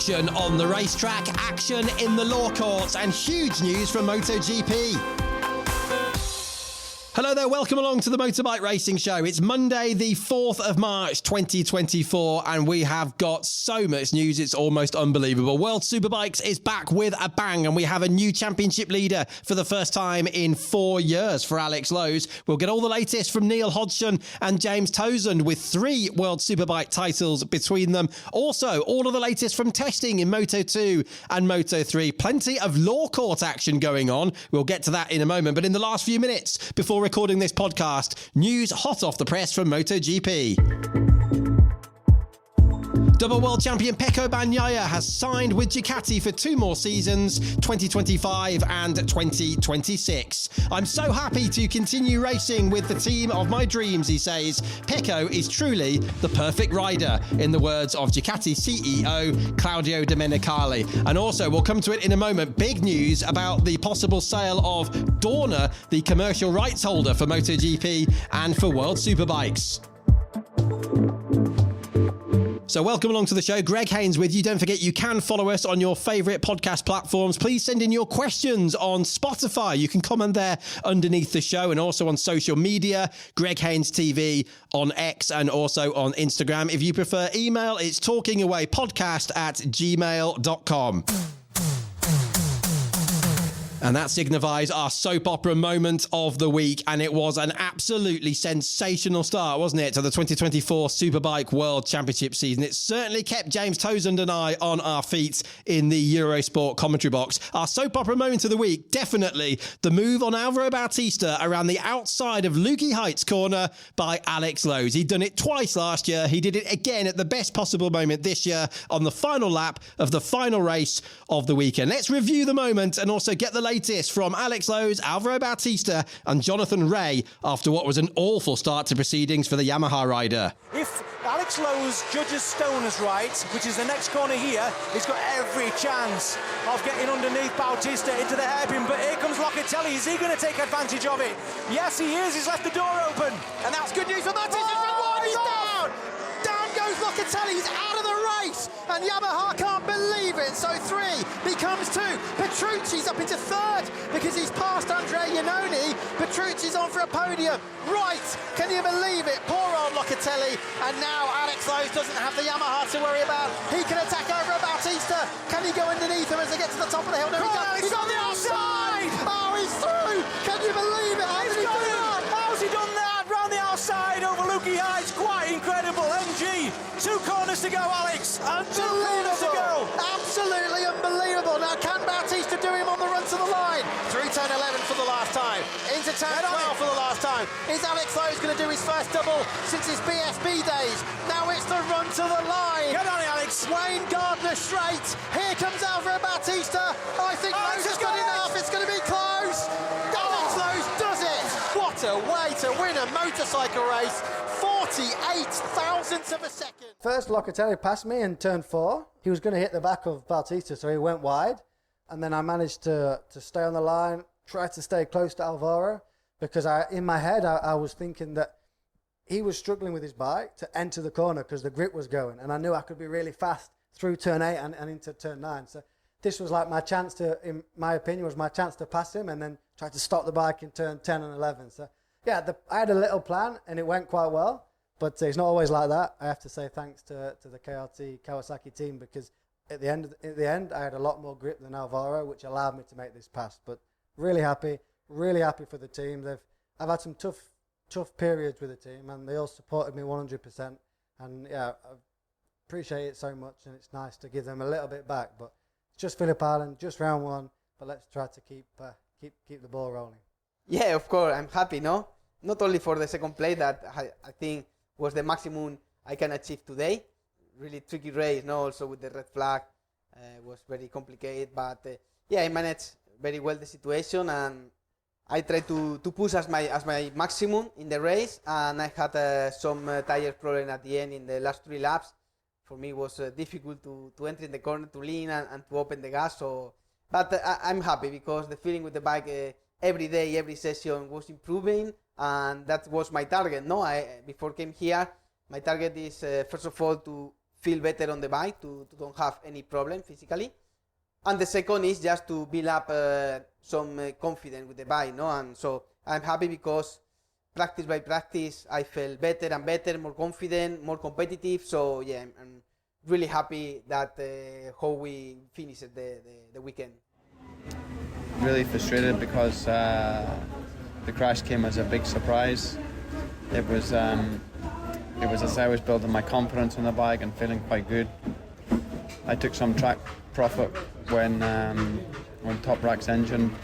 Action on the racetrack, action in the law courts, and huge news from MotoGP. Hello there, welcome along to the Motorbike Racing Show. It's Monday, the 4th of March, 2024, and we have got so much news, it's almost unbelievable. World Superbikes is back with a bang, and we have a new championship leader for the first time in 4 years for Alex Lowes. We'll get all the latest from Neil Hodgson and James Toseland with 3 World Superbike titles between them. Also, all of the latest from testing in Moto2 and Moto3. Plenty of law court action going on. We'll get to that in a moment, but in the last few minutes, before recording this podcast, news hot off the press from MotoGP. Double world champion Pecco Bagnaia has signed with Ducati for 2 more seasons, 2025 and 2026. I'm so happy to continue racing with the team of my dreams, he says. Pecco is truly the perfect rider, in the words of Ducati CEO Claudio Domenicali. And also, we'll come to it in a moment, big news about the possible sale of Dorna, the commercial rights holder for MotoGP and for World Superbikes. So welcome along to the show. Greg Haines with you. Don't forget, you can follow us on your favourite podcast platforms. Please send in your questions on Spotify. You can comment there underneath the show, and also on social media, Greg Haines TV on X and also on Instagram. If you prefer email, it's TalkingAwayPodcast@gmail.com. And that signifies our soap opera moment of the week. And it was an absolutely sensational start, wasn't it, to the 2024 Superbike World Championship season. It certainly kept James Toseland and I on our feet in the Eurosport commentary box. Our soap opera moment of the week, definitely the move on Alvaro Bautista around the outside of Lukey Heights corner by Alex Lowes. He'd done it twice last year. He did it again at the best possible moment this year on the final lap of the final race of the weekend. Let's review the moment and also get the latest from Alex Lowes, Alvaro Bautista and Jonathan Rea after what was an awful start to proceedings for the Yamaha rider. If Alex Lowes judges Stoner's right, which is the next corner here, he's got every chance of getting underneath Bautista into the hairpin, but here comes Locatelli. Is he going to take advantage of it? Yes, he is. He's left the door open. And that's good news for Bautista. He's down! Down goes Locatelli. He's out of the race. And Yamaha can't believe it. So 3 becomes 2. Petrucci's up into 3rd because he's passed Andrea Iannone. Petrucci's on for a podium. Right, can you believe it? Poor old Locatelli. And now Alex Lowes doesn't have the Yamaha to worry about. He can attack over Bautista. Can he go underneath him as they get to the top of the hill? No, he does. He's on the outside. Oh, he's through. Can you believe it? How's he done that? Round the outside over Lukey Heights. Quite incredible. MG. 2 corners to go, Alex. And 2 corners to go. Absolutely unbelievable. Now, can Bautista do him on the run to the line? Through turn 11 for the last time. Into turn 12 for the last time. Is Alex Lowes going to do his first double since his BSB days? Now it's the run to the line. Get on it, Alex. Wayne Gardner straight. Here comes Alvaro Bautista. I think Lowes has got enough. It's going to be close. Alex Lowes does it. What a way to win a motorcycle race. 48 thousandths of a second. First, Locatelli passed me in turn 4. He was going to hit the back of Bautista, so he went wide. And then I managed to stay on the line, try to stay close to Alvaro, because in my head, I was thinking that he was struggling with his bike to enter the corner because the grip was going. And I knew I could be really fast through turn 8 and into turn 9. So this was like my chance to, in my opinion, was my chance to pass him and then try to stop the bike in turn 10 and 11. So yeah, I had a little plan and it went quite well, but it's not always like that. I have to say thanks to the KRT Kawasaki team, because at the end I had a lot more grip than Alvaro, which allowed me to make this pass. But really happy for the team. I've had some tough periods with the team, and they all supported me 100%. And yeah, I appreciate it so much, and it's nice to give them a little bit back. But it's just Phillip Island, just round 1, but let's try to keep the ball rolling. Yeah, of course, I'm happy, no? Not only for the second place that I think was the maximum I can achieve today. Really tricky race, no? Also with the red flag, was very complicated, but yeah, I managed very well the situation, and I tried to push as my maximum in the race, and I had some tire problem at the end in the last 3 laps. For me, it was difficult to enter in the corner, to lean and to open the gas. So, but I'm happy because the feeling with the bike every day, every session was improving, and that was my target. No, before came here, my target is first of all to feel better on the bike, to don't have any problem physically. And the second is just to build up some confidence with the bike, no? And so I'm happy because practice by practice, I felt better and better, more confident, more competitive. So yeah, I'm really happy that how we finished the weekend. Really frustrated because the crash came as a big surprise. It was as I was building my confidence on the bike and feeling quite good. I took some track profit when Top Rack's engine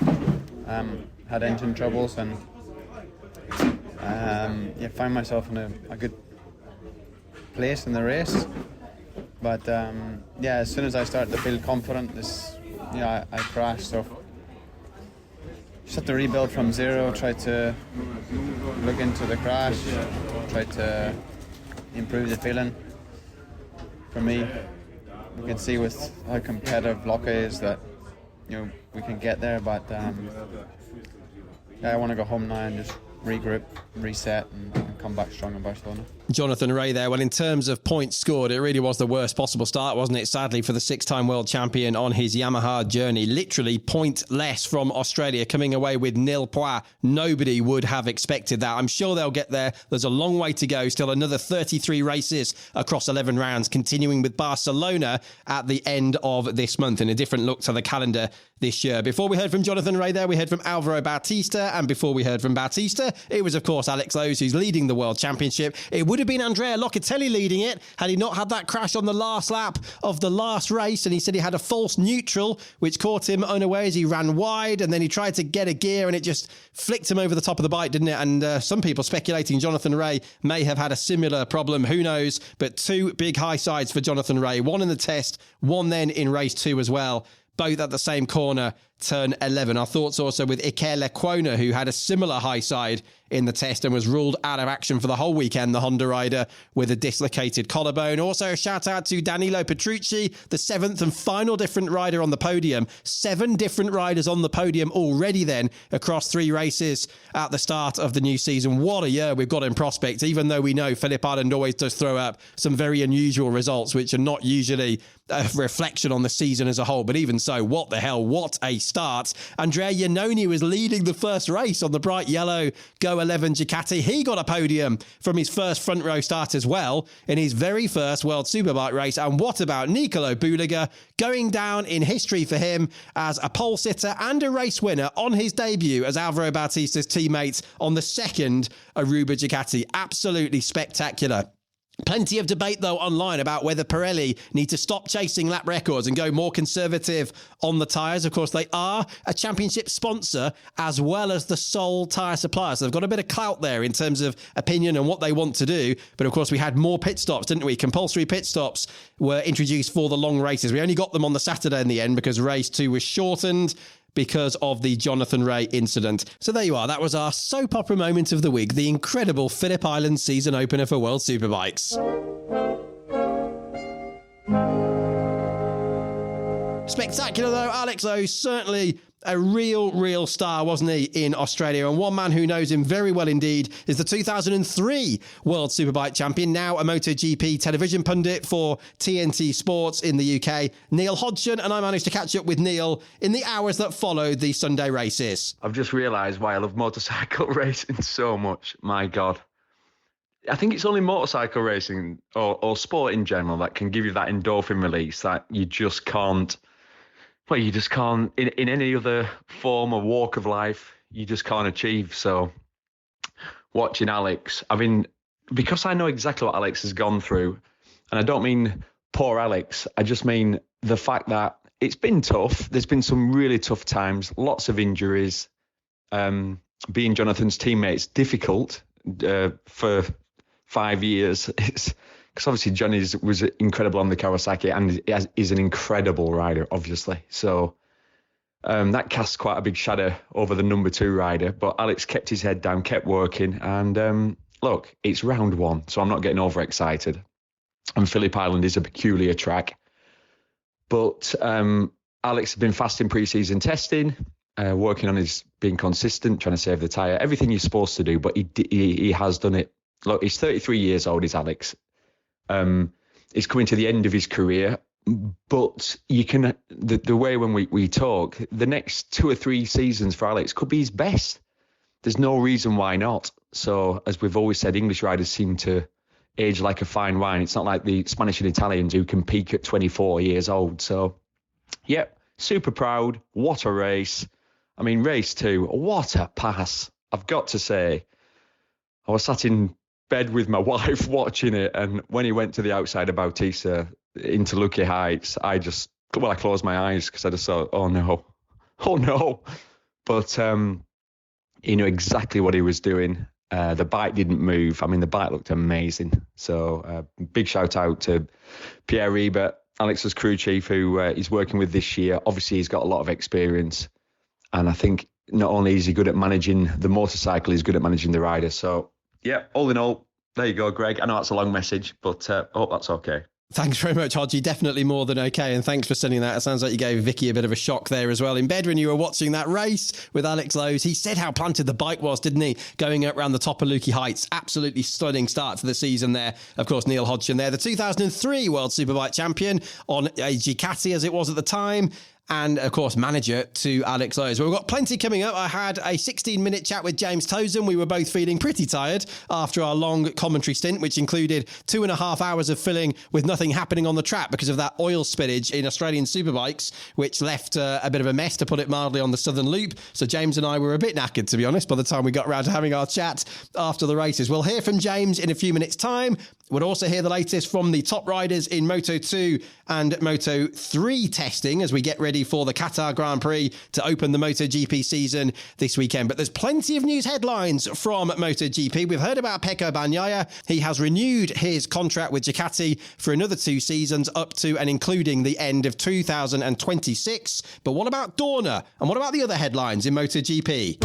had engine troubles, and found myself in a good place in the race. But as soon as I started to feel confident, I crashed. So just had to rebuild from zero, try to look into the crash, try to improve the feeling. For me, you can see with how competitive Loca is that we can get there, but I want to go home now and just regroup, reset, and come back strong in Barcelona. Jonathan Rea there. Well, in terms of points scored, it really was the worst possible start, wasn't it? Sadly, for the six-time world champion on his Yamaha journey. Literally point less from Australia, coming away with nil points. Nobody would have expected that. I'm sure they'll get there. There's a long way to go. Still another 33 races across 11 rounds, continuing with Barcelona at the end of this month in a different look to the calendar this year. Before we heard from Jonathan Rea there, we heard from Alvaro Bautista. And before we heard from Bautista, it was, of course, Alex Lowes who's leading the World Championship. It would have been Andrea Locatelli leading it had he not had that crash on the last lap of the last race, and he said he had a false neutral which caught him unawares. He ran wide and then he tried to get a gear and it just flicked him over the top of the bike, didn't it? And some people speculating Jonathan Rea may have had a similar problem, who knows? But two big high sides for Jonathan Rea, one in the test, one then in race 2 as well, both at the same corner, turn 11. Our thoughts also with Iker Lecuona, who had a similar high side in the test and was ruled out of action for the whole weekend, the Honda rider with a dislocated collarbone. Also a shout out to Danilo Petrucci, the 7th and final different rider on the podium. 7 different riders on the podium already then across 3 races at the start of the new season. What a year we've got in prospect, even though we know Phillip Island always does throw up some very unusual results, which are not usually a reflection on the season as a whole. But even so, what the hell, what a start. Andrea Iannone was leading the first race on the bright yellow Go 11 Ducati. He got a podium from his first front row start as well in his very first World Superbike race. And what about Nicolo Bulega, going down in history for him as a pole sitter and a race winner on his debut as Alvaro Bautista's teammate on the second Aruba Ducati. Absolutely spectacular. Plenty of debate, though, online about whether Pirelli need to stop chasing lap records and go more conservative on the tyres. Of course, they are a championship sponsor as well as the sole tyre supplier. So they've got a bit of clout there in terms of opinion and what they want to do. But of course, we had more pit stops, didn't we? Compulsory pit stops were introduced for the long races. We only got them on the Saturday in the end because race 2 was shortened because of the Jonathan Rea incident. So there you are. That was our soap opera moment of the week, the incredible Phillip Island season opener for World Superbikes. Spectacular though, Alex Lowes, certainly a real star, wasn't he, in Australia? And one man who knows him very well indeed is the 2003 World Superbike champion, now a MotoGP television pundit for TNT Sports in the UK, Neil Hodgson. And I managed to catch up with Neil in the hours that followed the Sunday races. I've just realised why I love motorcycle racing so much. My God. I think it's only motorcycle racing or sport in general that can give you that endorphin release that you just can't. Well, you just can't, in any other form or walk of life, you just can't achieve. So watching Alex, because I know exactly what Alex has gone through, and I don't mean poor Alex, I just mean the fact that it's been tough. There's been some really tough times, lots of injuries. Being Jonathan's teammate, it's difficult for 5 years. It's because obviously Johnny was incredible on the Kawasaki and is an incredible rider, obviously. So that casts quite a big shadow over the number 2 rider. But Alex kept his head down, kept working. And look, it's round 1, so I'm not getting overexcited. And Phillip Island is a peculiar track. But Alex has been fast in pre-season testing, working on his being consistent, trying to save the tyre, everything you're supposed to do. But he has done it. Look, he's 33 years old, is Alex. he's coming to the end of his career. But you can, the way when we talk, the next 2 or 3 seasons for Alex could be his best. There's no reason why not. So, as we've always said, English riders seem to age like a fine wine. It's not like the Spanish and Italians who can peak at 24 years old. So, yep, super proud. What a race. I mean, race 2, what a pass. I've got to say, I was sat in bed with my wife watching it, and when he went to the outside of Bautista into Lucky Heights, I closed my eyes because I just thought, oh no. But he knew exactly what he was doing. The bike didn't move. I mean, the bike looked amazing. So big shout out to Pierre Riebert, Alex's crew chief, who he's working with this year. Obviously, he's got a lot of experience. And I think not only is he good at managing the motorcycle, he's good at managing the rider. So, yeah, all in all, there you go, Greg. I know that's a long message, but I hope that's okay. Thanks very much, Hodgie. Definitely more than okay. And thanks for sending that. It sounds like you gave Vicky a bit of a shock there as well. In bed when you were watching that race with Alex Lowes, he said how planted the bike was, didn't he? Going up around the top of Lucky Heights. Absolutely stunning start to the season there. Of course, Neil Hodgson there, the 2003 World Superbike champion on a Ducati as it was at the time. And, of course, manager to Alex Lowes. Well, we've got plenty coming up. I had a 16-minute chat with James Toseland. We were both feeling pretty tired after our long commentary stint, which included 2.5 hours of filling with nothing happening on the track because of that oil spillage in Australian Superbikes, which left a bit of a mess, to put it mildly, on the Southern Loop. So James and I were a bit knackered, to be honest, by the time we got around to having our chat after the races. We'll hear from James in a few minutes' time. We'll also hear the latest from the top riders in Moto2 and Moto3 testing as we get ready for the Qatar Grand Prix to open the MotoGP season this weekend. But there's plenty of news headlines from MotoGP. We've heard about Pecco Bagnaia. He has renewed his contract with Ducati for another 2 seasons, up to and including the end of 2026. But what about Dorna? And what about the other headlines in MotoGP?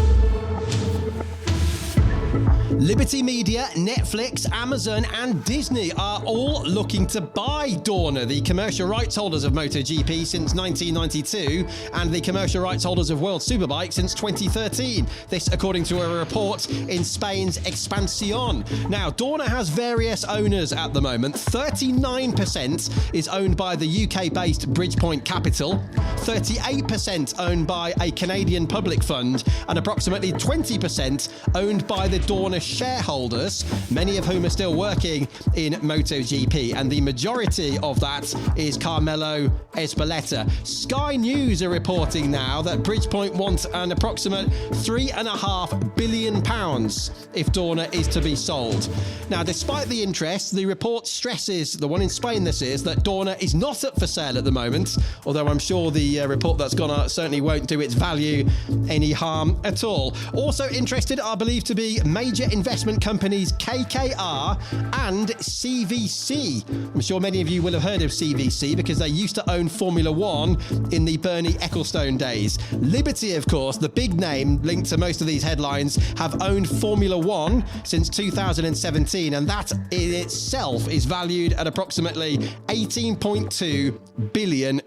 Liberty Media, Netflix, Amazon and Disney are all looking to buy Dorna, the commercial rights holders of MotoGP since 1992 and the commercial rights holders of World Superbike since 2013. This according to a report in Spain's Expansión. Now, Dorna has various owners at the moment. 39% is owned by the UK-based Bridgepoint Capital, 38% owned by a Canadian public fund, and approximately 20% owned by the Dorna shareholders, many of whom are still working in MotoGP, and the majority of that is Carmelo Ezpeleta. Sky News are reporting now that Bridgepoint wants an approximate £3.5 billion if Dorna is to be sold. Now, despite the interest, the report stresses, the one in Spain this is, that Dorna is not up for sale at the moment, although I'm sure the report that's gone out certainly won't do its value any harm at all. Also interested are believed to be major investment companies KKR and CVC. I'm sure many of you will have heard of CVC because they used to own Formula One in the Bernie Ecclestone days. Liberty, of course, the big name linked to most of these headlines, have owned Formula One since 2017, and that in itself is valued at approximately $18.2 billion.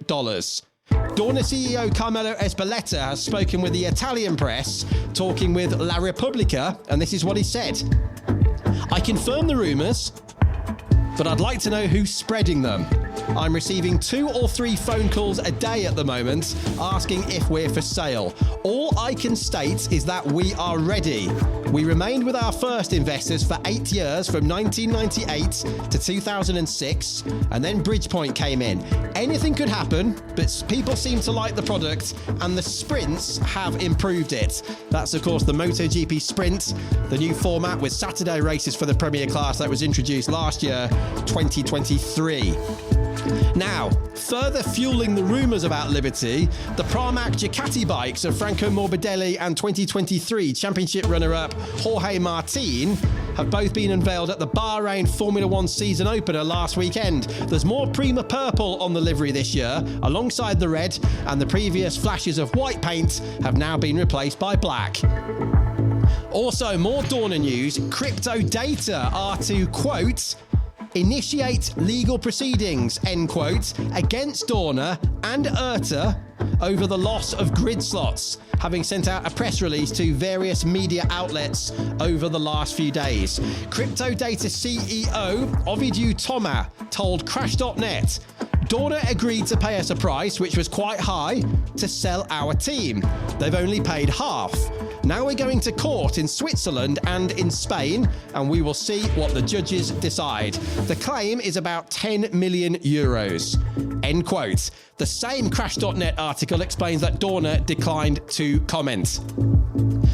Dorna CEO Carmelo Ezpeleta has spoken with the Italian press, talking with La Repubblica, and this is what he said. I confirm the rumours, but I'd like to know who's spreading them. I'm receiving 2 or 3 phone calls a day at the moment asking if we're for sale. All I can state is that we are ready. We remained with our first investors for 8 years, from 1998 to 2006, and then Bridgepoint came in. Anything could happen, but people seem to like the product, and the sprints have improved it. That's, of course, the MotoGP Sprint, the new format with Saturday races for the Premier Class that was introduced last year, 2023. Now, further fueling the rumours about Liberty, the Pramac Ducati bikes of Franco Morbidelli and 2023 championship runner-up Jorge Martin have both been unveiled at the Bahrain Formula One season opener last weekend. There's more Prima purple on the livery this year, alongside the red, and the previous flashes of white paint have now been replaced by black. Also, more Dorna news. Crypto data are to, quote, initiate legal proceedings, end quote, against Dorna and IRTA over the loss of grid slots, having sent out a press release to various media outlets over the last few days. Crypto Data CEO Ovidiu Toma told Crash.net, Dorna agreed to pay us a price which was quite high to sell our team. They've only paid half. Now we're going to court in Switzerland and in Spain, and we will see what the judges decide. The claim is about 10 million euros. End quote. The same Crash.net article explains that Dorna declined to comment.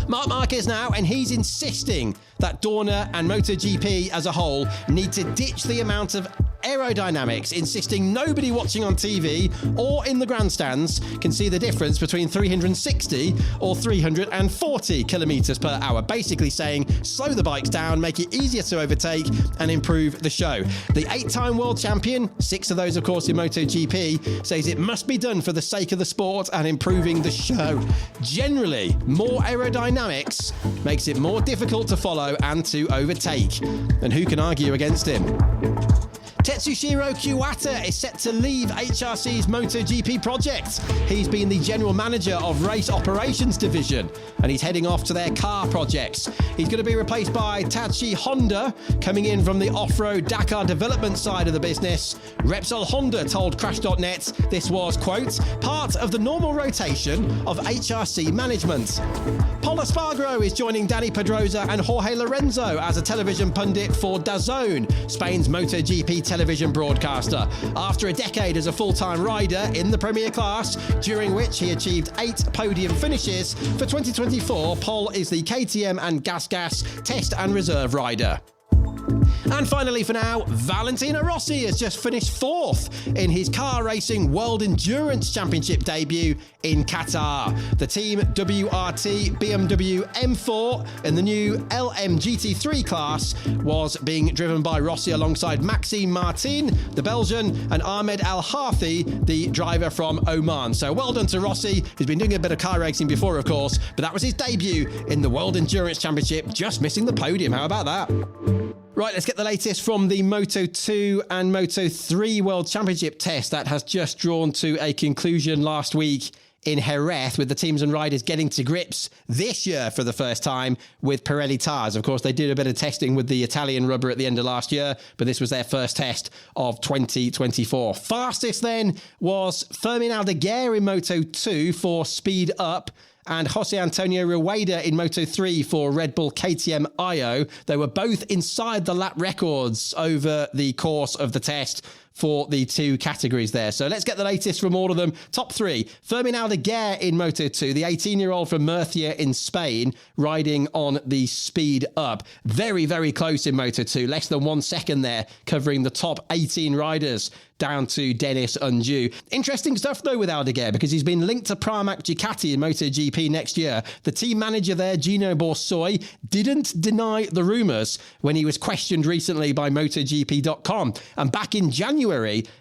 Marc Marquez now, and he's insisting that Dorna and MotoGP as a whole need to ditch the amount of aerodynamics, insisting nobody watching on TV or in the grandstands can see the difference between 360 or 340 kilometers per hour, basically saying slow the bikes down, make it easier to overtake and improve the show. The 8-time world champion, 6 of those of course in MotoGP, says it must be done for the sake of the sport and improving the show. Generally, more aerodynamics makes it more difficult to follow and to overtake. And who can argue against him? Tetsushiro Kiwata is set to leave HRC's MotoGP project. He's been the general manager of Race Operations Division, and he's heading off to their car projects. He's going to be replaced by Tachi Honda, coming in from the off-road Dakar development side of the business. Repsol Honda told Crash.net this was, quote, part of the normal rotation of HRC management. Pol Espargaro is joining Dani Pedrosa and Jorge Lorenzo as a television pundit for DAZN, Spain's MotoGP television broadcaster, after a decade as a full-time rider in the Premier class, during which he achieved 8 podium finishes. For 2024, Pol is the KTM and Gas test and reserve rider. And finally for now, Valentino Rossi has just finished 4th in his car racing World Endurance Championship debut in Qatar. The team WRT BMW M4 in the new LMGT3 class was being driven by Rossi alongside Maxime Martin, the Belgian, and Ahmed Al Harthi, the driver from Oman. So well done to Rossi, who's been doing a bit of car racing before, of course, but that was his debut in the World Endurance Championship, just missing the podium. How about that? Right, let's get the latest from the Moto2 and Moto3 World Championship test that has just drawn to a conclusion last week in Jerez, with the teams and riders getting to grips this year for the first time with Pirelli tyres. Of course, they did a bit of testing with the Italian rubber at the end of last year, but this was their first test of 2024. Fastest then was Fermin Aldeguer in Moto2 for Speed Up, and Jose Antonio Rueda in Moto3 for Red Bull KTM IO. They were both inside the lap records over the course of the test for the 2 categories there. So let's get the latest from all of them. Top 3, Fermin Aldeguer in Moto2, the 18-year-old from Murcia in Spain, riding on the Speed Up. Very, very close in Moto2, less than 1 second there, covering the top 18 riders down to Dennis Unju. Interesting stuff, though, with Aldeguer, because he's been linked to Pramac Ducati in MotoGP next year. The team manager there, Gino Borsoi, didn't deny the rumours when he was questioned recently by MotoGP.com. And back in January,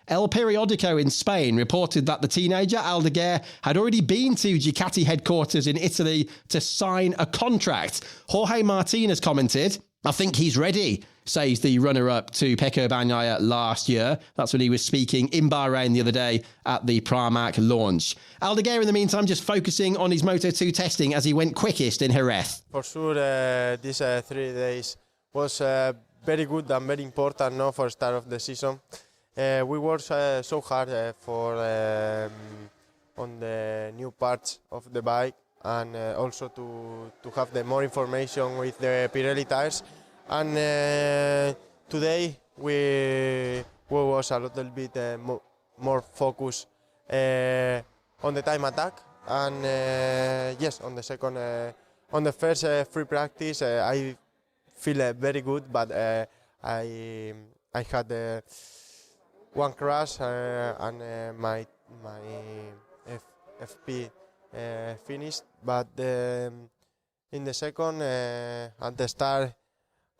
El Periodico in Spain reported that the teenager, Aldeguer, had already been to Ducati headquarters in Italy to sign a contract. Jorge Martin has commented, I think he's ready, says the runner-up to Pecco Bagnaia last year. That's when he was speaking in Bahrain the other day at the Pramac launch. Aldeguer, in the meantime, just focusing on his Moto2 testing as he went quickest in Jerez. For sure, these 3 days was very good and very important, no, for start of the season. We worked so hard for on the new parts of the bike, and also to have the more information with the Pirelli tires. And today we was a little bit more focused on the time attack, and yes, on the second, on the first free practice, I feel very good, but I had 1 crash and my FP finished, but in the second, at the start,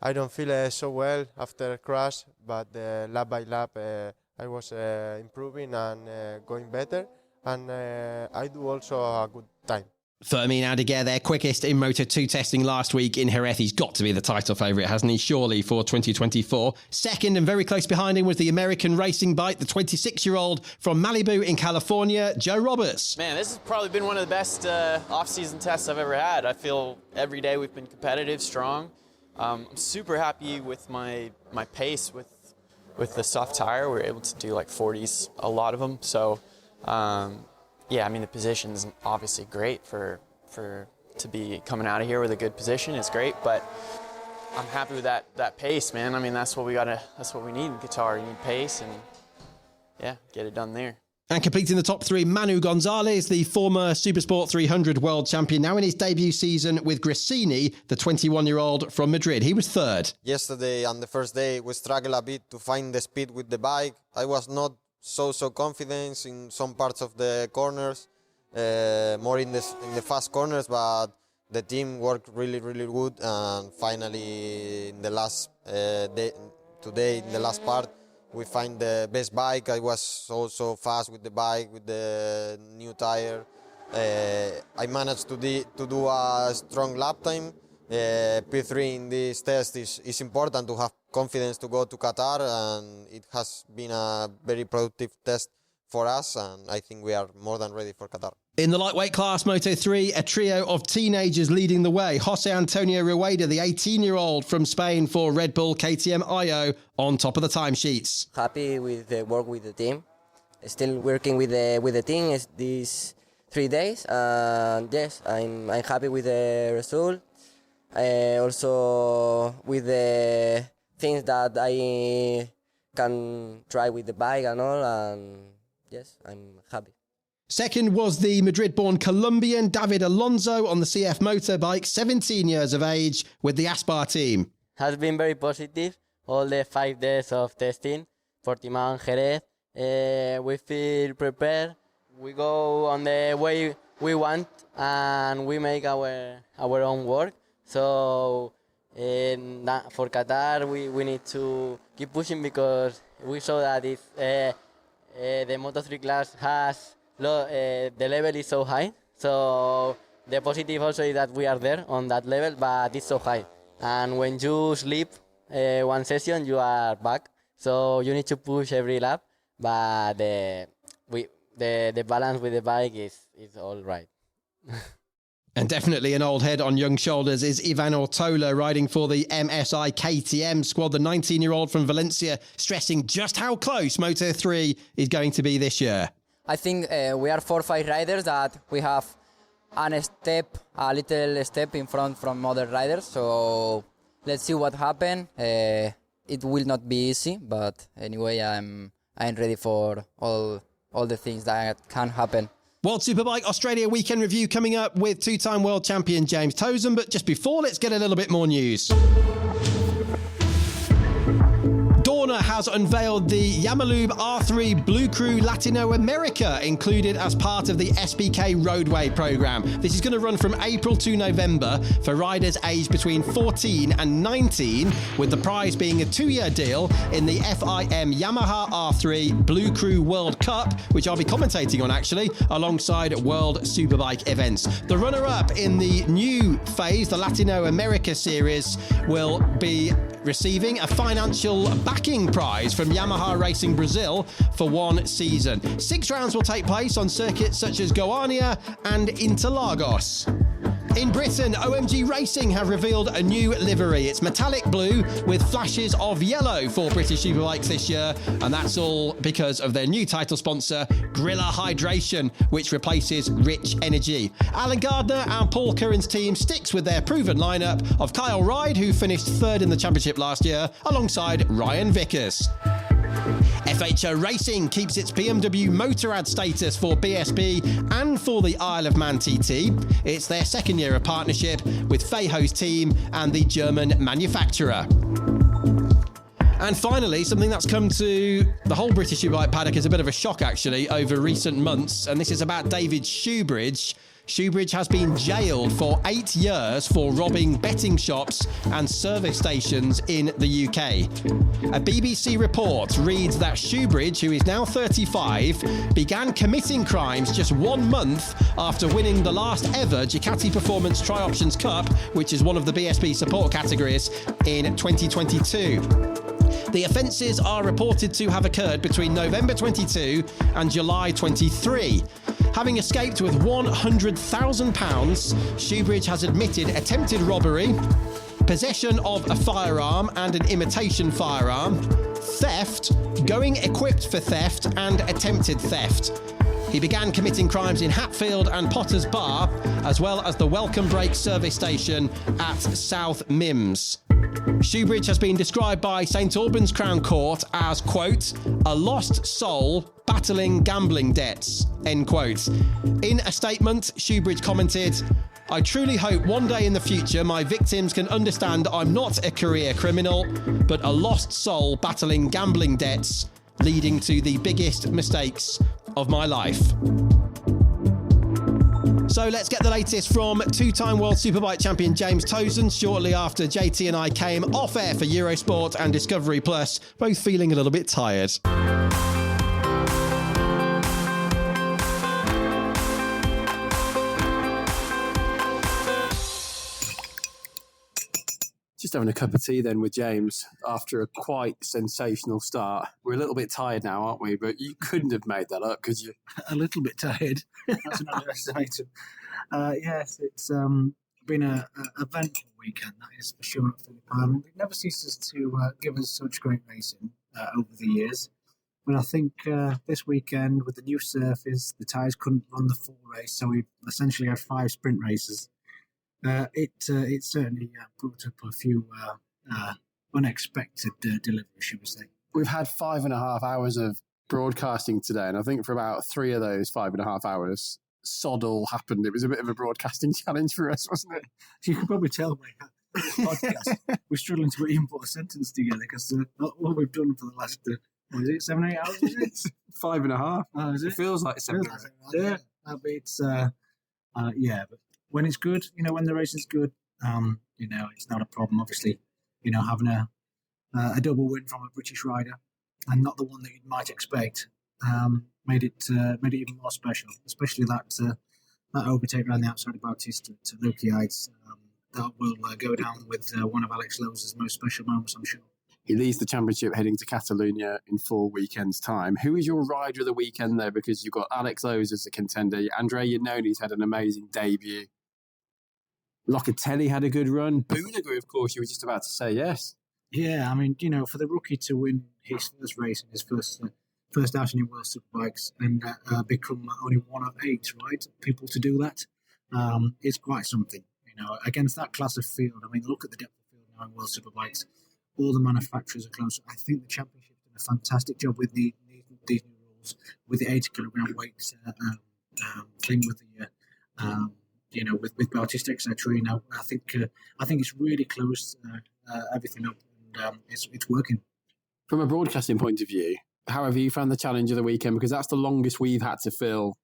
I don't feel so well after crash, but lap by lap I was improving and going better, and I do also a good time. Fermin Aldeguer, their quickest in Moto2 testing last week in Jerez. He's got to be the title favourite, hasn't he? Surely for 2024. Second and very close behind him was the American racing bike, the 26-year-old from Malibu in California, Joe Roberts. Man, this has probably been one of the best off-season tests I've ever had. I feel every day we've been competitive, strong. I'm super happy with my pace with the soft tire. We were able to do like 40s, a lot of them. So, yeah, I mean, the position's obviously great to be coming out of here with a good position. It's great, but I'm happy with that pace, man. I mean, that's what we need in guitar. You need pace, and yeah, get it done there. And completing the top three, Manu Gonzalez, the former Supersport 300 world champion, now in his debut season with Gresini, the 21-year-old from Madrid. He was third. Yesterday, on the first day, we struggled a bit to find the speed with the bike. I was not so confident in some parts of the corners, more in the fast corners, but the team worked really good, and finally in the last today in the last part we find the best bike. I was also fast with the bike with the new tire. I managed to do a strong lap time. P3 in this test is important to have confidence to go to Qatar, and it has been a very productive test for us, and I think we are more than ready for Qatar. In the lightweight class, Moto3, a trio of teenagers leading the way. Jose Antonio Rueda, the 18-year-old from Spain for Red Bull KTM IO, on top of the timesheets. Happy with the work with the team. Still working with the team these 3 days, and yes, I'm happy with the result. Also with the things that I can try with the bike and all, and yes, I'm happy. Second was the Madrid-born Colombian David Alonso on the CF Motorbike, 17 years of age, with the Aspar team. Has been very positive, all the 5 days of testing, Portimao and Jerez. We feel prepared. We go on the way we want, and we make our own work. So for Qatar, we need to keep pushing, because we saw that if the Moto3 class has the level is so high. So the positive also is that we are there on that level, but it's so high. And when you sleep one session, you are back. So you need to push every lap, but the balance with the bike is all right. And definitely an old head on young shoulders is Ivan Ortola, riding for the MSI KTM squad, the 19-year-old from Valencia, stressing just how close Moto3 is going to be this year. I think we are 4 or 5 riders that we have a little step in front from other riders. So let's see what happens. It will not be easy, but anyway, I'm ready for all the things that can happen. World Superbike Australia weekend review coming up with two-time world champion James Toseland. But just before, let's get a little bit more news. Dorna has unveiled the Yamalube R3 Blue Crew Latino America, included as part of the SBK Roadway programme. This is going to run from April to November for riders aged between 14 and 19, with the prize being a 2-year deal in the FIM Yamaha R3 Blue Crew World Cup, which I'll be commentating on actually, alongside World Superbike events. The runner-up in the new phase, the Latino America series, will be receiving a financial backing prize from Yamaha Racing Brazil for 1 season. 6 rounds will take place on circuits such as Goiânia and Interlagos. In Britain, OMG Racing have revealed a new livery. It's metallic blue with flashes of yellow for British Superbikes this year, and that's all because of their new title sponsor, Grilla Hydration, which replaces Rich Energy. Alan Gardner and Paul Curran's team sticks with their proven lineup of Kyle Ryde, who finished 3rd in the championship last year, alongside Ryan Vickers. FHO Racing keeps its BMW Motorrad status for BSB and for the Isle of Man TT. It's their 2nd year of partnership with Feijo's team and the German manufacturer. And finally, something that's come to the whole British Superbike paddock as a bit of a shock, actually, over recent months. And this is about David Shoebridge, Shoebridge has been jailed for 8 years for robbing betting shops and service stations in the UK. A BBC report reads that Shoebridge, who is now 35, began committing crimes just 1 month after winning the last ever Ducati Performance Tri-Options Cup, which is one of the BSB support categories, in 2022. The offences are reported to have occurred between November 22 and July 23. Having escaped with £100,000, Shoebridge has admitted attempted robbery, possession of a firearm and an imitation firearm, theft, going equipped for theft, and attempted theft. He began committing crimes in Hatfield and Potter's Bar, as well as the Welcome Break service station at South Mims. Shoebridge has been described by St Albans Crown Court as, quote, a lost soul battling gambling debts, end quote. In a statement, Shoebridge commented, I truly hope one day in the future my victims can understand I'm not a career criminal, but a lost soul battling gambling debts, leading to the biggest mistakes of my life. So let's get the latest from two-time World Superbike champion James Toseland shortly after JT and I came off air for Eurosport and Discovery Plus, both feeling a little bit tired. Just having a cup of tea then with James after a quite sensational start. We're a little bit tired now, aren't we? But you couldn't have made that up, could you? A little bit tired. That's an underestimation. Yes, it's been an eventful weekend, that is for sure, at Phillip Island. It never ceases to give us such great racing over the years. But I think this weekend, with the new surface, the tyres couldn't run the full race, so we essentially had 5 sprint races. It certainly brought up a few unexpected deliveries, should we say. We've had 5.5 hours of broadcasting today, and I think for about 3 of those 5.5 hours, sod all happened. It was a bit of a broadcasting challenge for us, wasn't it? You can probably tell by this podcast, we're struggling to even put a sentence together because what we've done for the last, 7 or 8 hours, is it? 5.5. Oh, is it? It feels like 7 hours. Yeah, it's, but when it's good, when the race is good, it's not a problem. Obviously, having a double win from a British rider and not the one that you might expect made it even more special. Especially that overtake around the outside of Bautista to Luke Yates. That will go down with one of Alex Lowes' most special moments, I'm sure. He leads the championship heading to Catalonia in 4 weekends' time. Who is your rider of the weekend, though? Because you've got Alex Lowes as a contender. Andrea Iannoni's had an amazing debut. Locatelli had a good run. Bunaga, of course, you were just about to say yes. Yeah, I mean, for the rookie to win his first race in his first outing in World Superbikes and become only one of 8, right, people to do that, is quite something. Against that class of field, I mean, look at the depth of field now in World Superbikes. All the manufacturers are close. I think the championship did a fantastic job with these new rules, with the 80 kilogram weight thing, with the with Bautista, etc. I think it's really closed everything up, and it's working. From a broadcasting point of view, how have you found the challenge of the weekend? Because that's the longest we've had to fill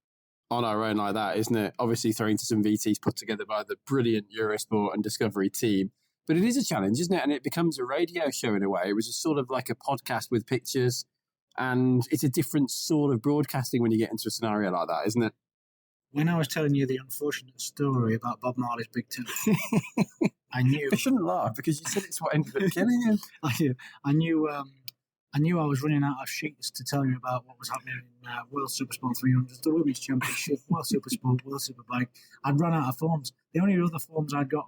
on our own like that, isn't it? Obviously throwing to some VTs put together by the brilliant Eurosport and Discovery team. But it is a challenge, isn't it? And it becomes a radio show in a way. It was a sort of like a podcast with pictures, and it's a different sort of broadcasting when you get into a scenario like that, isn't it? When I was telling you the unfortunate story about Bob Marley's big toe, I knew... I shouldn't laugh, because you said it's what ended up killing him. I knew I was running out of sheets to tell you about what was happening in World Supersport 300, the Women's Championship, World Supersport, World Superbike. I'd run out of forms. The only other forms I'd got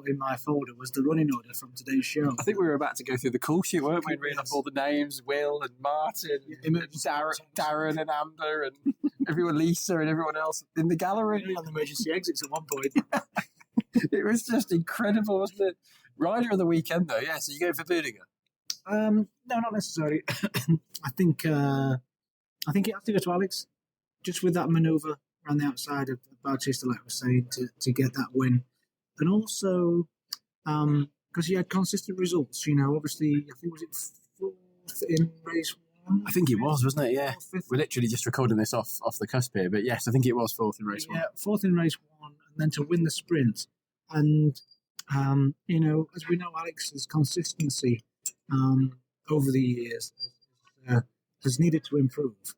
in my folder was the running order from today's show. I think we were about to go through the call sheet, weren't we? And read off all the names, Will and Martin, Darren and Amber and everyone, Lisa and everyone else in the gallery. On the emergency exits at one point. It was just incredible, wasn't it? Rider of the weekend, though, yeah. So you go for Bunaga? No, not necessarily. I think it has to go to Alex, just with that manoeuvre around the outside of Bautista, like I was saying, to get that win, and also because he had consistent results. Obviously, I think was it 4th in race I think it was, wasn't it? Yeah. We're literally just recording this off the cusp here, but yes, I think it was fourth in race one. Yeah, fourth in race one, and then to win the sprint. And, as we know, Alex's consistency over the years has needed to improve.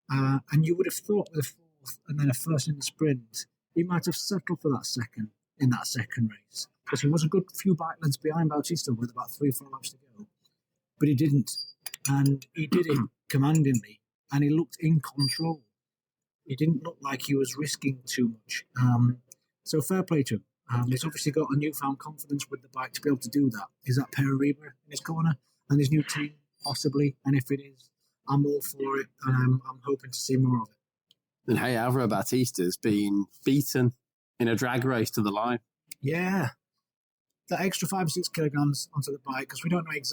And you would have thought with a fourth and then a first in the sprint, he might have settled for that second in that second race. Because he was a good few bike lengths behind Bautista with about 3-4 laps to go. But he didn't. And he did it commandingly. And he looked in control. He didn't look like he was risking too much. So fair play to him. He's obviously got a newfound confidence with the bike to be able to do that. Is that Perariba in his corner and his new team? Possibly. And if it is, I'm all for it. And I'm hoping to see more of it. And hey, Alvaro Bautista's been beaten in a drag race to the line. Yeah. That extra 5 or 6 kilograms onto the bike, because we don't know if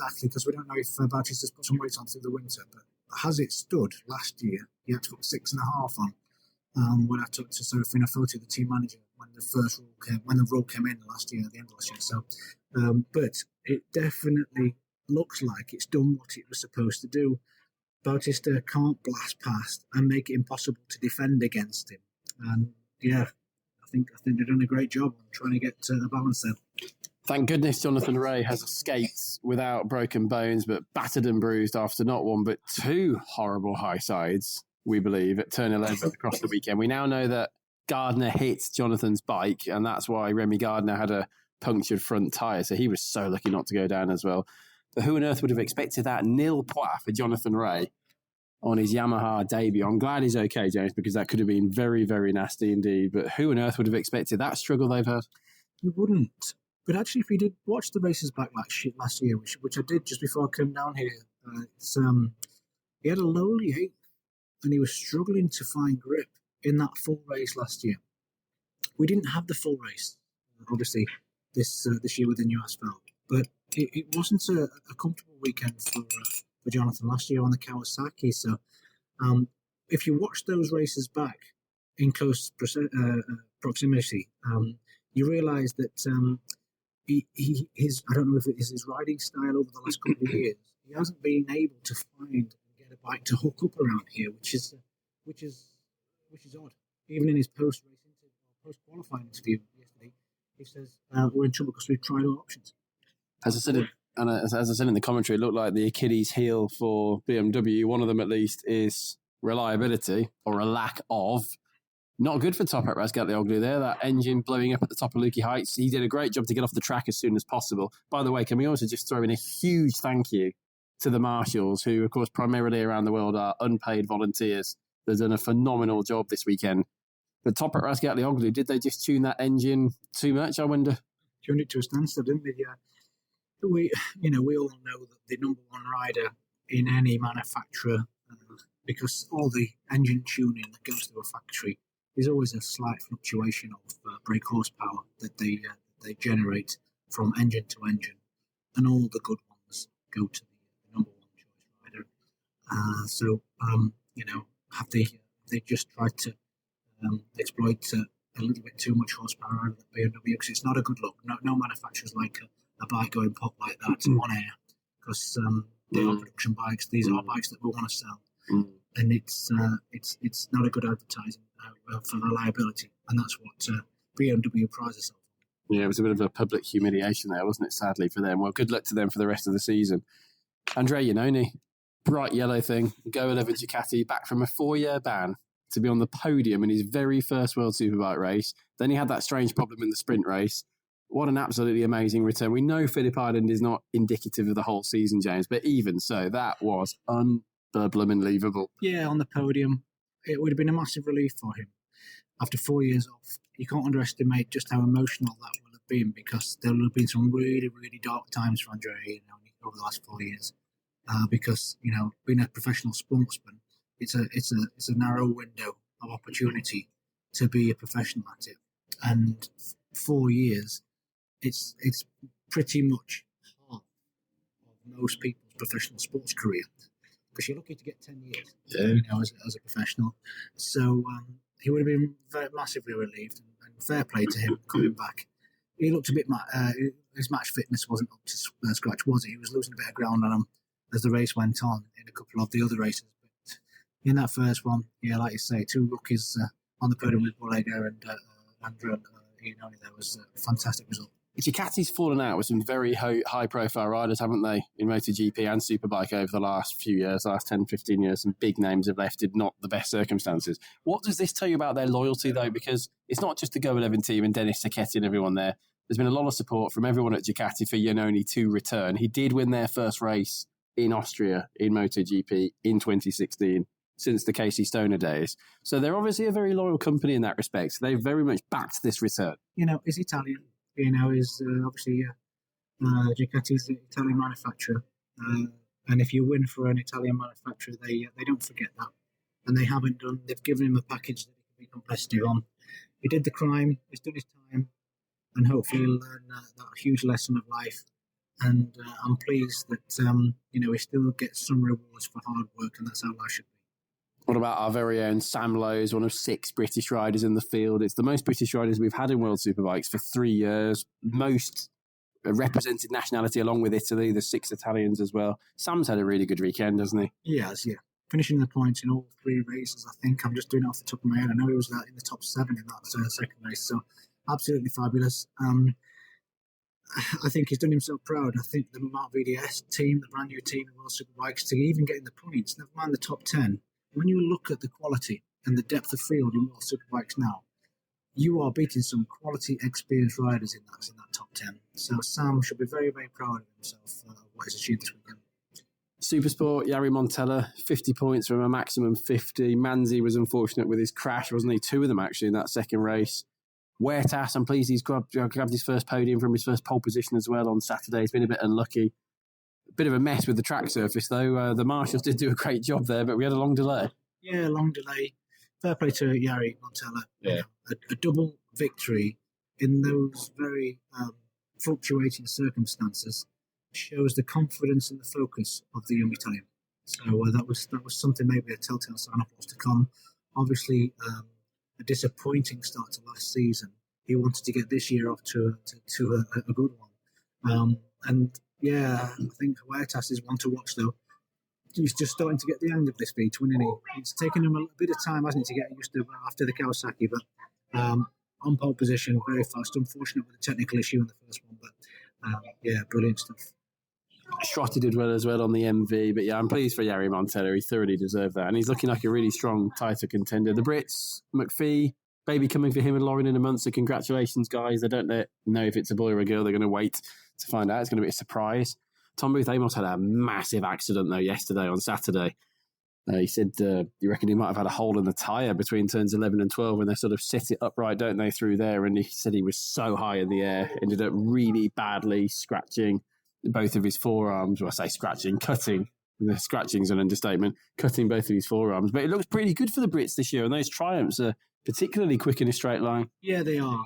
Bautista's put some weight on through the winter, but has it stood last year? He had to put 6.5 on when I talked to Serafina Foti, the team manager, when the rule came in last year, at the end of last year. So, but it definitely looks like it's done what it was supposed to do. Bautista can't blast past and make it impossible to defend against him. And yeah, I think they've done a great job on trying to get the balance there. Thank goodness Jonathan Rea has escaped without broken bones, but battered and bruised after not one but 2 horrible high sides, we believe, at turn 11 across the weekend. We now know that Gardner hit Jonathan's bike, and that's why Remy Gardner had a punctured front tyre, so he was so lucky not to go down as well. But who on earth would have expected that nil points for Jonathan Rea on his Yamaha debut? I'm glad he's okay, James, because that could have been very, very nasty indeed. But who on earth would have expected that struggle they've had? You wouldn't. But actually, if you did watch the races back last year, which I did just before I came down here, he had a lowly 8th, and he was struggling to find grip in that full race last year. We didn't have the full race, obviously, this year with the new asphalt, but it wasn't a comfortable weekend for Jonathan last year on the Kawasaki. So if you watch those races back in close proximity, you realise that I don't know if it is his riding style over the last couple of years, he hasn't been able to find and get a bike to hook up around here, which is odd. Even in his post qualifying interview yesterday, he says we're in trouble because we've tried all options. As I said in the commentary, it looked like the Achilles heel for BMW. One of them, at least, is reliability or a lack of. Not good for Toprak Razgatlioglu there. That engine blowing up at the top of Lukey Heights. He did a great job to get off the track as soon as possible. By the way, can we also just throw in a huge thank you to the marshals, who, of course, primarily around the world are unpaid volunteers. They've done a phenomenal job this weekend. But Toprak Razgatlioglu, did they just tune that engine too much, I wonder? Tuned it to a standstill, didn't they? Yeah. We all know that the number one rider in any manufacturer, because all the engine tuning that goes to a factory, there's always a slight fluctuation of brake horsepower that they generate from engine to engine, and all the good ones go to the number one choice rider. Have they just tried to exploit a little bit too much horsepower out of the BMW? Because it's not a good look. No manufacturers like a bike going pop like that on air, because they are production bikes. These are bikes that we want to sell, and it's not a good advertising for reliability, and that's what BMW prides itself on. Yeah, it was a bit of a public humiliation there, wasn't it, sadly, for them? Well, good luck to them for the rest of the season. Andrea Iannone, bright yellow thing, Go 11 Ducati, back from a 4-year ban to be on the podium in his very first World Superbike race. Then he had that strange problem in the sprint race. What an absolutely amazing return. We know Phillip Island is not indicative of the whole season, James, but even so, that was unbelievable. Yeah, on the podium. It would have been a massive relief for him. After 4 years off, you can't underestimate just how emotional that will have been, because there will have been some really, really dark times for Andrea over the last 4 years. Because, being a professional sportsman, it's a narrow window of opportunity to be a professional at it. And 4 years, it's pretty much half of most people's professional sports career, because you're lucky to get 10 years, as a professional. So he would have been massively relieved, and fair play to him coming back. He looked a bit, his match fitness wasn't up to scratch, was it? He was losing a bit of ground on him. as the race went on in a couple of the other races. But in that first one, yeah, like you say, 2 rookies on the podium with Borrega and Andrea Iannone. That was a fantastic result. Ducati's fallen out with some very high-profile riders, haven't they, in MotoGP and Superbike over the last few years, last 10, 15 years. Some big names have left in not the best circumstances. What does this tell you about their loyalty, though? Because it's not just the Go 11 team and Dennis Sacchetti and everyone there. There's been a lot of support from everyone at Ducati for Iannone to return. He did win their first race in Austria in MotoGP in 2016, since the Casey Stoner days. So they're obviously a very loyal company in that respect. They've very much backed this return. It's Italian. Is obviously Ducati's an Italian manufacturer, and if you win for an Italian manufacturer, they don't forget that, and they haven't done. They've given him a package that he can be competitive on. He did the crime. He's done his time, and hopefully he'll learn that huge lesson of life. And I'm pleased that he still gets some rewards for hard work, and that's how life should be. What about our very own Sam Lowes, one of 6 British riders in the field? It's the most British riders we've had in World Superbikes for 3 years. Most represented nationality along with Italy. There's 6 Italians as well. Sam's had a really good weekend, hasn't he? He has, yeah. Finishing the points in all 3 races, I think. I'm just doing it off the top of my head. I know he was in the top 7 in that second race, so absolutely fabulous. I think he's done himself proud. I think the Mark VDS team, the brand new team in World Superbikes, to even get in the points, never mind the top 10, when you look at the quality and the depth of field in World Superbikes now, you are beating some quality, experienced riders in that top 10. So Sam should be very, very proud of himself for what he's achieved this weekend. Supersport, Jari Montella, 50 points from a maximum 50. Manzi was unfortunate with his crash, wasn't he? 2 of them actually in that second race. Huertas, I'm pleased he's grabbed his first podium from his first pole position as well on Saturday. He's been a bit unlucky. Bit of a mess with the track surface, though. The marshals did do a great job there, but we had a long delay. Yeah, long delay. Fair play to Jari Montella. Yeah. A double victory in those very fluctuating circumstances shows the confidence and the focus of the young Italian. So that was something, maybe a telltale sign of what's to come. Obviously, a disappointing start to last season. He wanted to get this year off to a good one. Yeah, I think Huertas is one to watch, though. He's just starting to get the hang of this V-twin, isn't he? It's taken him a bit of time, hasn't it, to get used to after the Kawasaki, but on pole position, very fast. Unfortunate with the technical issue in the first one, but brilliant stuff. Strotty did well as well on the MV, but yeah, I'm pleased for Jari Montella. He thoroughly deserved that, and he's looking like a really strong title contender. The Brits, McPhee, baby coming for him and Lauren in a month, so congratulations, guys. They don't know if it's a boy or a girl. They're going to wait to find out. It's going to be a surprise. Tom Booth Amos had a massive accident, though, yesterday on Saturday. He said you reckon he might have had a hole in the tyre between turns 11 and 12 when they sort of set it upright, don't they, through there, and he said he was so high in the air, ended up really badly scratching both of his forearms. Well, I say scratching, cutting. The scratching's an understatement. Cutting both of his forearms. But it looks pretty good for the Brits this year, and those triumphs are particularly quick in a straight line. Yeah, they are.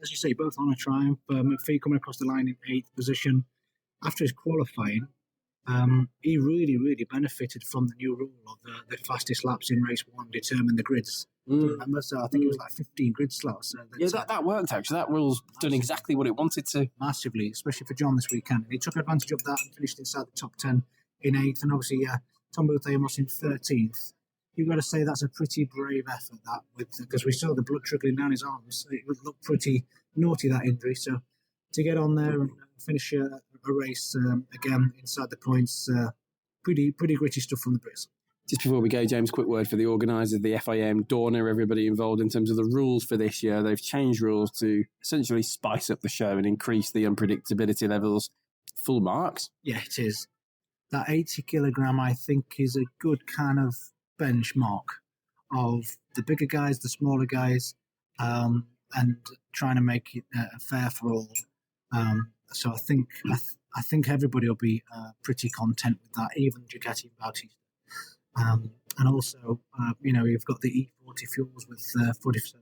As you say, both on a triumph. McPhee coming across the line in 8th position. After his qualifying, he really, really benefited from the new rule of the fastest laps in race 1 determine the grids. Remember? So I think it was like 15 grid slots. That worked, actually. That rule's done exactly what it wanted to. Massively, especially for John this weekend. And he took advantage of that and finished inside the top 10 in 8th. And obviously, Tom Booth Amos in 13th. You've got to say that's a pretty brave effort, that, because we saw the blood trickling down his arms. It would look pretty naughty, that injury. So to get on there and finish a race again inside the points, pretty gritty stuff from the Brits. Just before we go, James, quick word for the organisers, the FIM, Dorna, everybody involved in terms of the rules for this year. They've changed rules to essentially spice up the show and increase the unpredictability levels. Full marks? Yeah, it is. That 80 kilogram, I think, is a good kind of benchmark of the bigger guys, the smaller guys, and trying to make it fair for all. So I think everybody will be pretty content with that, even Ducati Bautista. And also, you've got the E40 fuels with 40%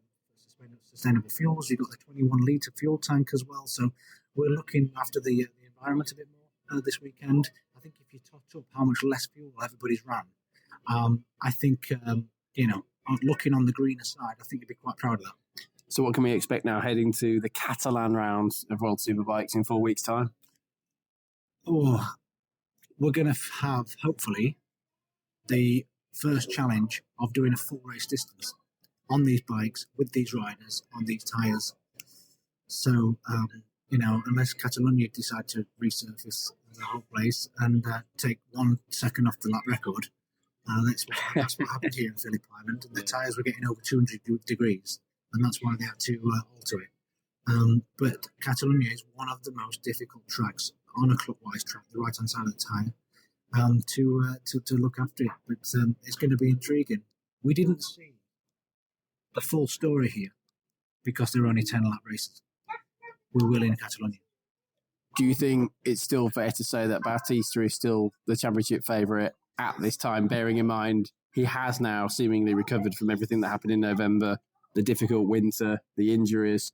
sustainable fuels. You've got the 21-litre fuel tank as well. So we're looking after the environment a bit more this weekend. I think if you tot up how much less fuel everybody's ran, I think, looking on the greener side, I think you'd be quite proud of that. So what can we expect now heading to the Catalan round of World Superbikes in 4 weeks' time? Oh, we're going to have, hopefully, the first challenge of doing a full race distance on these bikes, with these riders, on these tyres. So, unless Catalonia decide to resurface the whole place and take 1 second off the lap record, that's what happened here in Phillip Island. The tyres were getting over 200 degrees, and that's why they had to alter it. But Catalonia is one of the most difficult tracks on a clockwise track, the right-hand side of the tyre, to look after it. But it's going to be intriguing. We didn't see the full story here because there are only 10 lap races. We will in Catalonia. Do you think it's still fair to say that Bautista is still the championship favourite at this time, bearing in mind he has now seemingly recovered from everything that happened in November, the difficult winter, the injuries?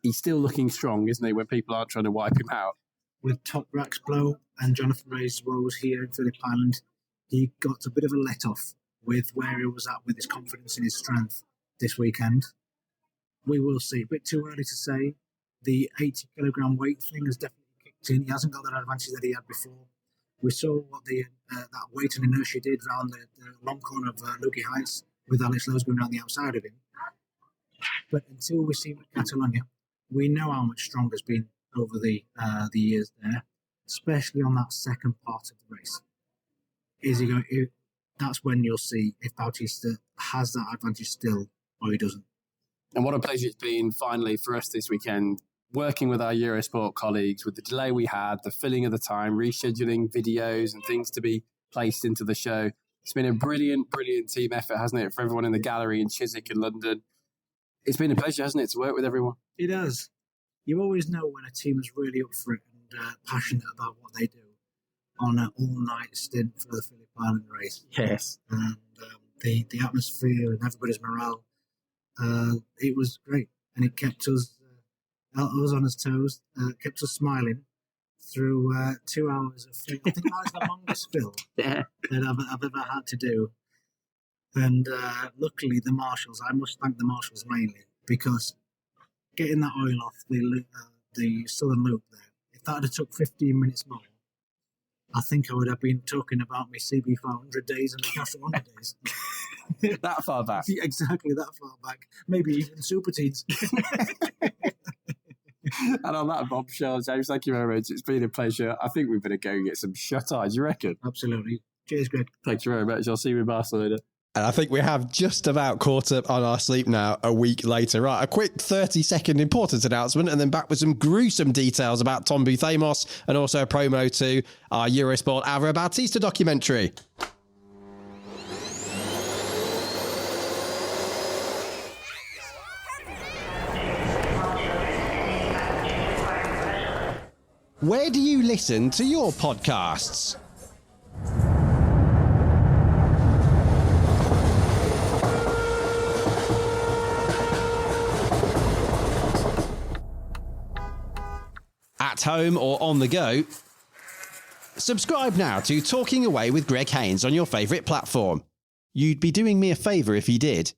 He's still looking strong, isn't he, when people aren't trying to wipe him out? With Toprak's blow and Jonathan Ray's woes here in Phillip Island, he got a bit of a let-off with where he was at with his confidence in his strength this weekend. We will see. A bit too early to say. The 80-kilogram weight thing has definitely kicked in. He hasn't got that advantage that he had before. We saw what that weight and inertia did around the long corner of Luki Heights with Alex Lowe's going around the outside of him. But until we see Catalonia, we know how much stronger has been over the years there, especially on that second part of the race. That's when you'll see if Bautista has that advantage still or he doesn't. And what a pleasure it's been finally for us this weekend, working with our Eurosport colleagues, with the delay we had, the filling of the time, rescheduling videos and things to be placed into the show. It's been a brilliant, brilliant team effort, hasn't it, for everyone in the gallery in Chiswick and London. It's been a pleasure, hasn't it, to work with everyone? It has. You always know when a team is really up for it and passionate about what they do on an all-night stint for the Phillip Island race. Yes. And the atmosphere and everybody's morale, it was great. And it kept us on his toes, kept us smiling through 2 hours of film. I think that was the longest film that I've ever had to do. And luckily the marshals, I must thank the marshals mainly, because getting that oil off the southern loop there, if that had took 15 minutes more, I think I would have been talking about my CB 500 days and the Castle 100 days. That far back? Exactly, that far back. Maybe even Super Teens. And on that bombshell, James, thank you very much. It's been a pleasure. I think we better go and get some shut-eye. Do you reckon? Absolutely. Cheers, Greg. Thank you very much. I'll see you in Barcelona. And I think we have just about caught up on our sleep now a week later. Right, a quick 30-second important announcement and then back with some gruesome details about Tom Booth-Amos and also a promo to our Eurosport Alvaro Bautista documentary. Where do you listen to your podcasts? At home or on the go? Subscribe now to Talking Away with Greg Haines on your favourite platform. You'd be doing me a favour if you did.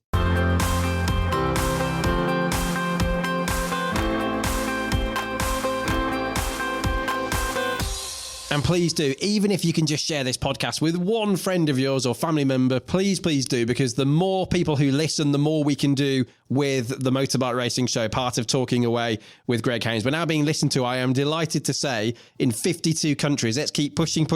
And please do, even if you can just share this podcast with one friend of yours or family member, please do, because the more people who listen, the more we can do with the Motorbike Racing Show, part of Talking Away with Greg Haines. We're now being listened to, I am delighted to say, in 52 countries. Let's keep pushing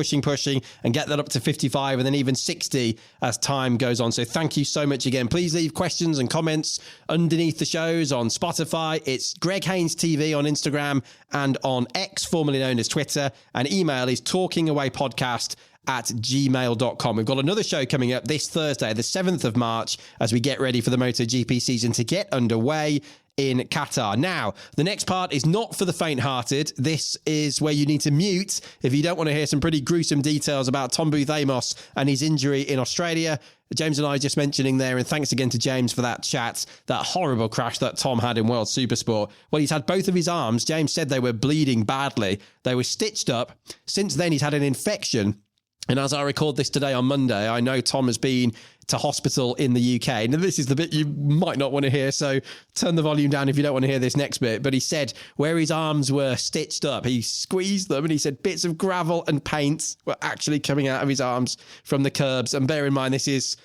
and get that up to 55 and then even 60 as time goes on. So thank you so much again. Please leave questions and comments underneath the shows on Spotify. It's Greg Haines TV on Instagram and on X, formerly known as Twitter, and email is talkingawaypodcast@gmail.com. We've got another show coming up this Thursday, the 7th of March, as we get ready for the MotoGP season to get underway in Qatar. Now, the next part is not for the faint-hearted. This is where you need to mute if you don't want to hear some pretty gruesome details about Tom Booth-Amos and his injury in Australia. James and I just mentioning there, and thanks again to James for that chat, that horrible crash that Tom had in World Supersport. Well, he's had both of his arms. James said they were bleeding badly. They were stitched up. Since then, he's had an infection And as I record this today on Monday, I know Tom has been to hospital in the UK. And this is the bit you might not want to hear, so turn the volume down if you don't want to hear this next bit. But he said where his arms were stitched up, he squeezed them, and he said bits of gravel and paint were actually coming out of his arms from the curbs. And bear in mind, this is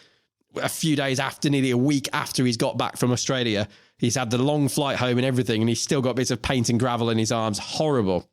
a few days after, nearly a week after he's got back from Australia. He's had the long flight home and everything, and he's still got bits of paint and gravel in his arms. Horrible.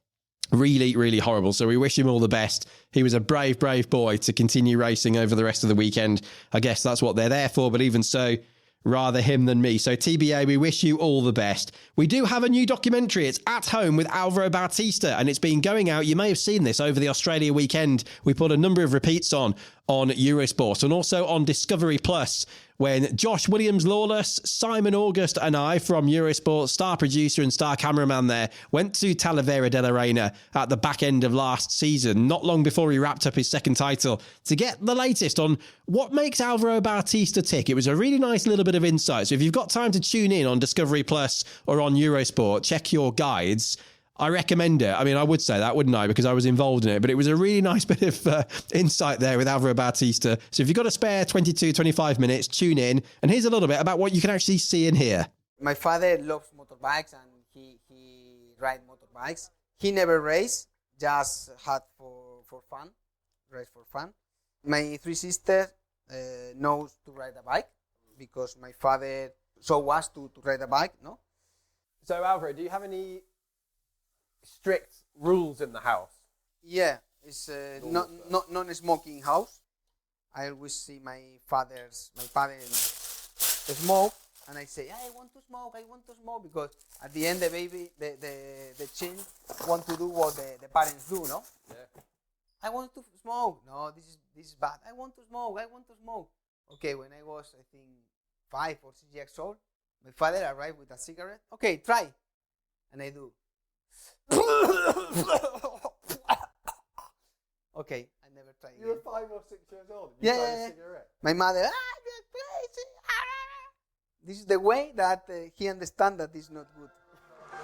Really, really horrible. So we wish him all the best. He was a brave, brave boy to continue racing over the rest of the weekend. I guess that's what they're there for, but even so, rather him than me. So TBA, we wish you all the best. We do have a new documentary. It's At Home with Alvaro Bautista, and it's been going out. You may have seen this over the Australia weekend. We put a number of repeats on Eurosport and also on Discovery Plus, when Josh Williams-Lawless, Simon August and I from Eurosport, star producer and star cameraman there, went to Talavera de la Reina at the back end of last season, not long before he wrapped up his second title, to get the latest on what makes Alvaro Bautista tick. It was a really nice little bit of insight. So if you've got time to tune in on Discovery Plus or on Eurosport, check your guides. I recommend it. I mean, I would say that, wouldn't I? Because I was involved in it. But it was a really nice bit of insight there with Alvaro Bautista. So if you've got a spare 25 minutes, tune in. And here's a little bit about what you can actually see and hear. My father loves motorbikes, and he rides motorbikes. He never raced, just had for fun, race for fun. My three sisters knows to ride a bike because my father showed us to ride a bike, no? So Alvaro, do you have any strict rules in the house? Yeah, it's not non-smoking house. I always see my father smoke, and I say, I want to smoke, because at the end the baby, the chin want to do what the parents do, no? Yeah. I want to smoke. No, this is bad. I want to smoke. Okay, when I was, I think, 5 or 6 years old, my father arrived with a cigarette. Okay, try. And I do. Okay, I never tried. You were 5 or 6 years old? You tried a cigarette? My mother, you're crazy. This is the way that he understands that it's not good.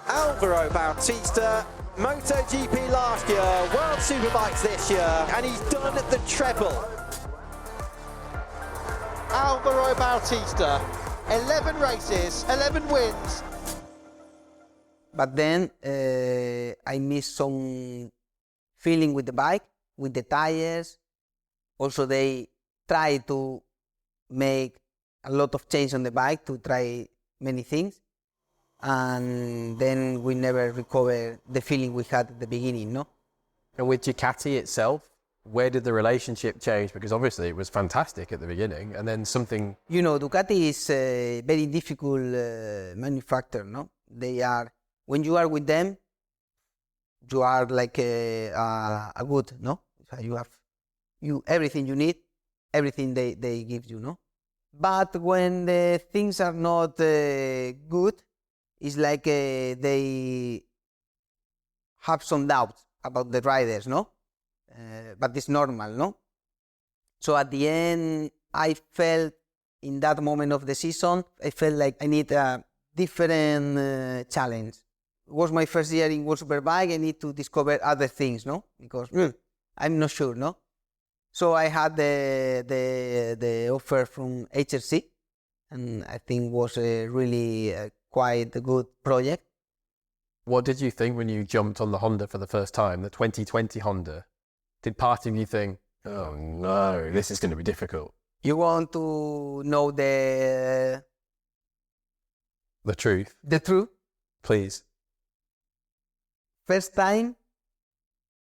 Alvaro Bautista, MotoGP last year, World Superbikes this year, and he's done the treble. Alvaro Bautista, 11 races, 11 wins. But then I missed some feeling with the bike, with the tires. Also, they try to make a lot of change on the bike to try many things. And then we never recovered the feeling we had at the beginning, no? And with Ducati itself, where did the relationship change? Because obviously it was fantastic at the beginning, and then something... You know, Ducati is a very difficult manufacturer, no? They are, when you are with them, you are like a good, no? You have everything you need, everything they give you, no? But when the things are not good, it's like they have some doubts about the riders, no? But it's normal, no? So at the end, I felt in that moment of the season, I felt like I need a different challenge. It was my first year in World Superbike. I need to discover other things, no? Because I'm not sure, no? So I had the offer from HRC, and I think was a really quite a good project. What did you think when you jumped on the Honda for the first time, the 2020 Honda? Did part of you think, oh no, this is going to be difficult? You want to know the truth? The truth? Please. First time,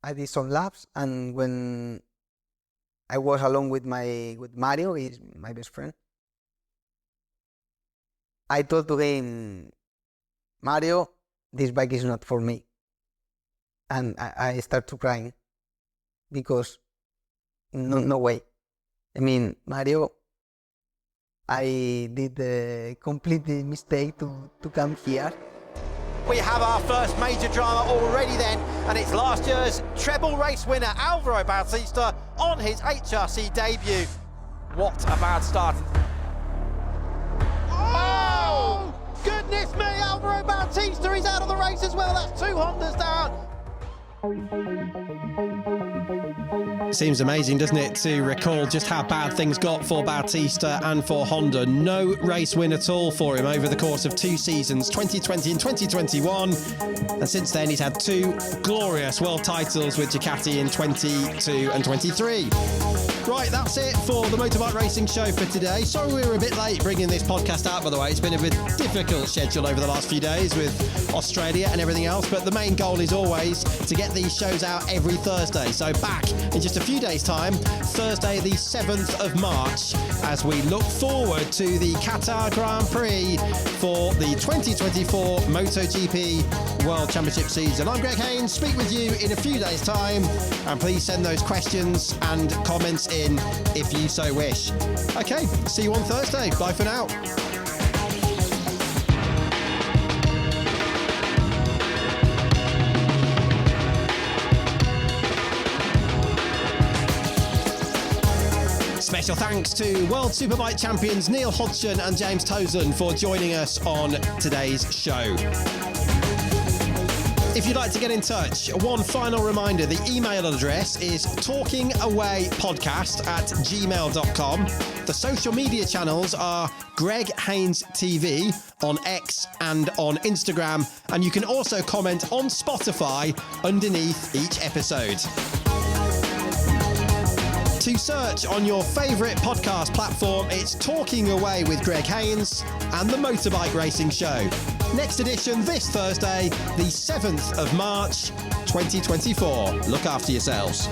I did some laps, and when I was along with Mario, he's my best friend, I told to him, Mario, this bike is not for me. And I started crying because no way. I mean, Mario, I did a complete mistake to come here. We have our first major drama already then, and it's last year's treble race winner, Alvaro Bautista, on his HRC debut. What a bad start. Oh! Goodness me, Alvaro Bautista, he's out of the race as well. That's 2 Hondas down. Seems amazing, doesn't it, to recall just how bad things got for Bautista and for Honda. No race win at all for him over the course of 2 seasons, 2020 and 2021. And since then, he's had 2 glorious world titles with Ducati in 22 and 23. Right, that's it for the Motorbike Racing Show for today. Sorry we were a bit late bringing this podcast out, by the way. It's been a bit difficult schedule over the last few days with Australia and everything else, but the main goal is always to get these shows out every Thursday. So back in just a few days' time, Thursday the 7th of March, as we look forward to the Qatar Grand Prix for the 2024 MotoGP World Championship season. I'm Greg Haines, speak with you in a few days' time, and please send those questions and comments in if you so wish. Okay, see you on Thursday. Bye for now. Special thanks to World Superbike champions Neil Hodgson and James Toseland for joining us on today's show. If you'd like to get in touch, one final reminder, the email address is talkingawaypodcast@gmail.com. The social media channels are Greg Haines TV on X and on Instagram, and you can also comment on Spotify underneath each episode. To search on your favourite podcast platform, it's Talking Away with Greg Haines and the Motorbike Racing Show. Next edition this Thursday, the 7th of March, 2024. Look after yourselves.